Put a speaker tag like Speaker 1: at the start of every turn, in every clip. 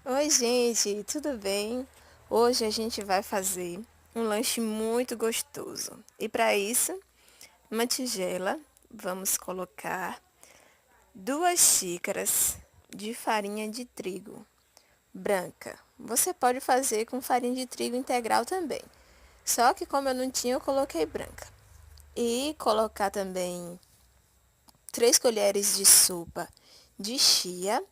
Speaker 1: Oi, gente, tudo bem? Hoje a gente vai fazer um lanche muito gostoso. E para isso, numa tigela, vamos colocar 2 xícaras de farinha de trigo branca. Você pode fazer com farinha de trigo integral também. Só que como eu não tinha, eu coloquei branca. E colocar também 3 colheres de sopa de chia.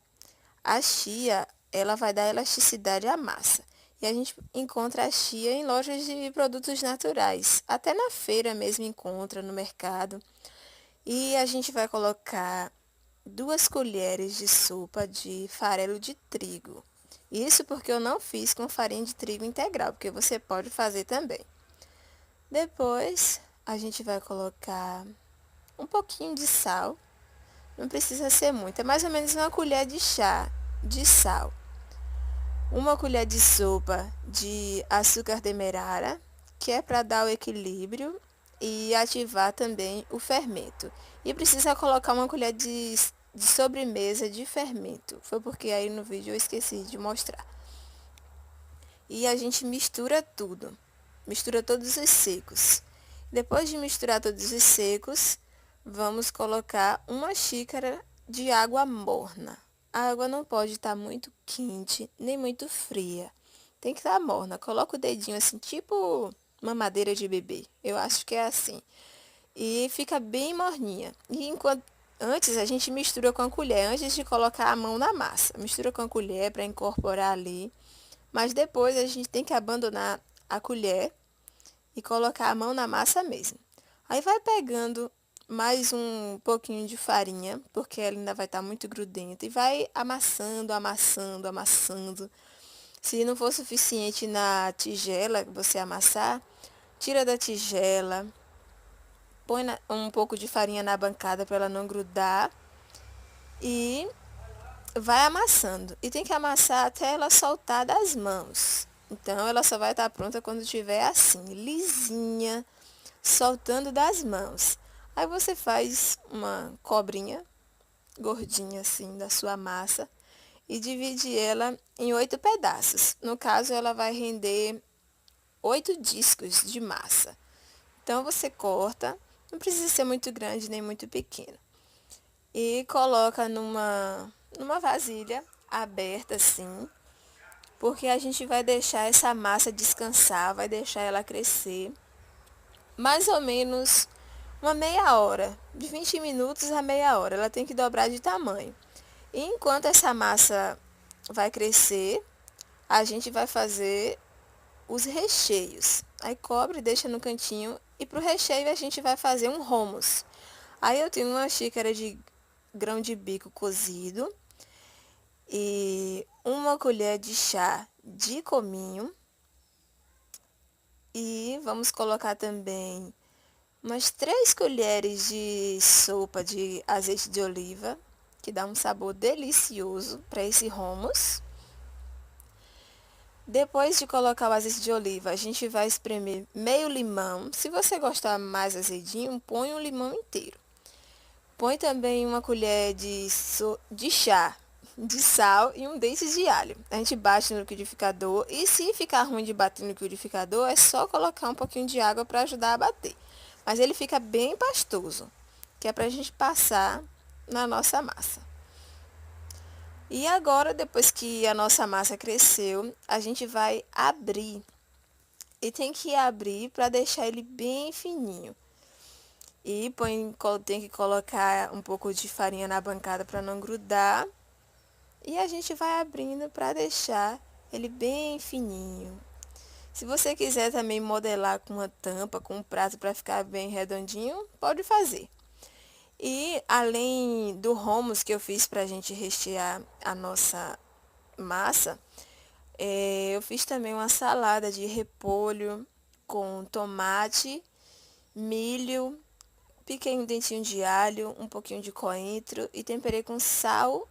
Speaker 1: A chia, ela vai dar elasticidade à massa. E a gente encontra a chia em lojas de produtos naturais. Até na feira mesmo encontra, no mercado. E a gente vai colocar 2 colheres de sopa de farelo de trigo. Isso porque eu não fiz com farinha de trigo integral, porque você pode fazer também. Depois, a gente vai colocar um pouquinho de sal. Não precisa ser muito, é mais ou menos 1 colher de chá de sal. 1 colher de sopa de açúcar demerara, que é para dar o equilíbrio e ativar também o fermento. E precisa colocar 1 colher de sobremesa de fermento. Foi porque aí no vídeo eu esqueci de mostrar. E a gente mistura tudo. Mistura todos os secos. Depois de misturar todos os secos, vamos colocar 1 xícara de água morna. A água não pode estar muito quente, nem muito fria. Tem que estar morna. Coloca o dedinho assim, tipo mamadeira de bebê. Eu acho que é assim. E fica bem morninha. E antes a gente mistura com a colher, antes de colocar a mão na massa. Mistura com a colher para incorporar ali. Mas depois a gente tem que abandonar a colher e colocar a mão na massa mesmo. Aí vai pegando mais um pouquinho de farinha, porque ela ainda vai estar muito grudenta, e vai amassando, amassando, amassando. Se não for suficiente na tigela que você amassar, tira da tigela, põe um pouco de farinha na bancada para ela não grudar e vai amassando. E tem que amassar até ela soltar das mãos. Então, ela só vai estar pronta quando estiver assim, lisinha, soltando das mãos. Aí você faz uma cobrinha gordinha assim da sua massa e divide ela em 8 pedaços. No caso, ela vai render 8 discos de massa. Então, você corta, não precisa ser muito grande nem muito pequeno. E coloca numa vasilha aberta assim, porque a gente vai deixar essa massa descansar, vai deixar ela crescer mais ou menos uma meia hora, de 20 minutos a meia hora. Ela tem que dobrar de tamanho. E enquanto essa massa vai crescer, a gente vai fazer os recheios. Aí cobre, deixa no cantinho e para o recheio a gente vai fazer um hummus. Aí eu tenho 1 xícara de grão de bico cozido e 1 colher de chá de cominho. E vamos colocar também umas 3 colheres de sopa de azeite de oliva, que dá um sabor delicioso para esse hummus. Depois de colocar o azeite de oliva, a gente vai espremer meio limão. Se você gostar mais azedinho, põe um limão inteiro. Põe também 1 colher de chá de sal e um dente de alho. A gente bate no liquidificador e se ficar ruim de bater no liquidificador, é só colocar um pouquinho de água para ajudar a bater. Mas ele fica bem pastoso, que é para a gente passar na nossa massa. E agora, depois que a nossa massa cresceu, a gente vai abrir. E tem que abrir para deixar ele bem fininho. E tem que colocar um pouco de farinha na bancada para não grudar. E a gente vai abrindo para deixar ele bem fininho. Se você quiser também modelar com uma tampa, com um prato para ficar bem redondinho, pode fazer. E além do hummus que eu fiz para a gente rechear a nossa massa, eu fiz também uma salada de repolho com tomate, milho, piquei um dentinho de alho, um pouquinho de coentro e temperei com sal,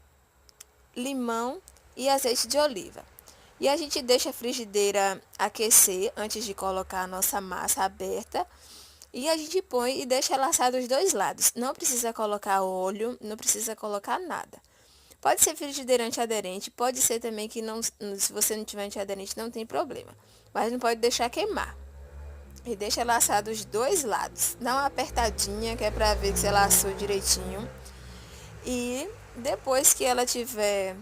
Speaker 1: limão e azeite de oliva. E a gente deixa a frigideira aquecer antes de colocar a nossa massa aberta. E a gente põe e deixa ela assar dos dois lados. Não precisa colocar óleo, não precisa colocar nada. Pode ser frigideira antiaderente, pode ser também que não, se você não tiver antiaderente não tem problema. Mas não pode deixar queimar. E deixa ela assar dos dois lados. Dá uma apertadinha, que é pra ver que você laçou direitinho. E depois que ela tiver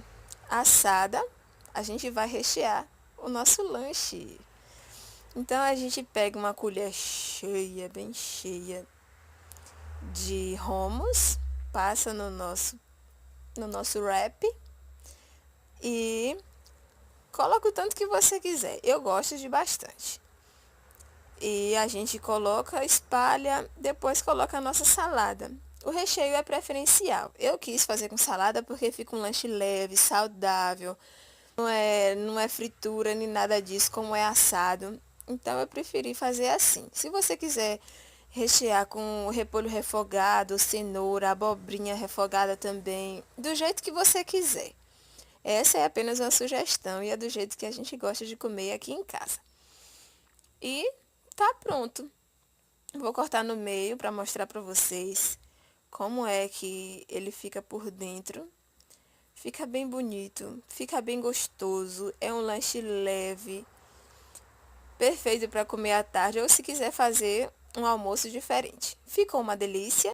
Speaker 1: assada, a gente vai rechear o nosso lanche. Então a gente pega uma colher cheia, bem cheia de hummus, passa no nosso wrap e coloca o tanto que você quiser. Eu gosto de bastante. E a gente coloca, espalha, depois coloca a nossa salada. O recheio é preferencial. Eu quis fazer com salada porque fica um lanche leve, saudável. Não é fritura nem nada disso, como é assado. Então eu preferi fazer assim. Se você quiser rechear com repolho refogado, cenoura, abobrinha refogada também, do jeito que você quiser. Essa é apenas uma sugestão e é do jeito que a gente gosta de comer aqui em casa. E tá pronto. Vou cortar no meio para mostrar para vocês como é que ele fica por dentro. Fica bem bonito, fica bem gostoso, é um lanche leve, perfeito para comer à tarde ou se quiser fazer um almoço diferente. Ficou uma delícia.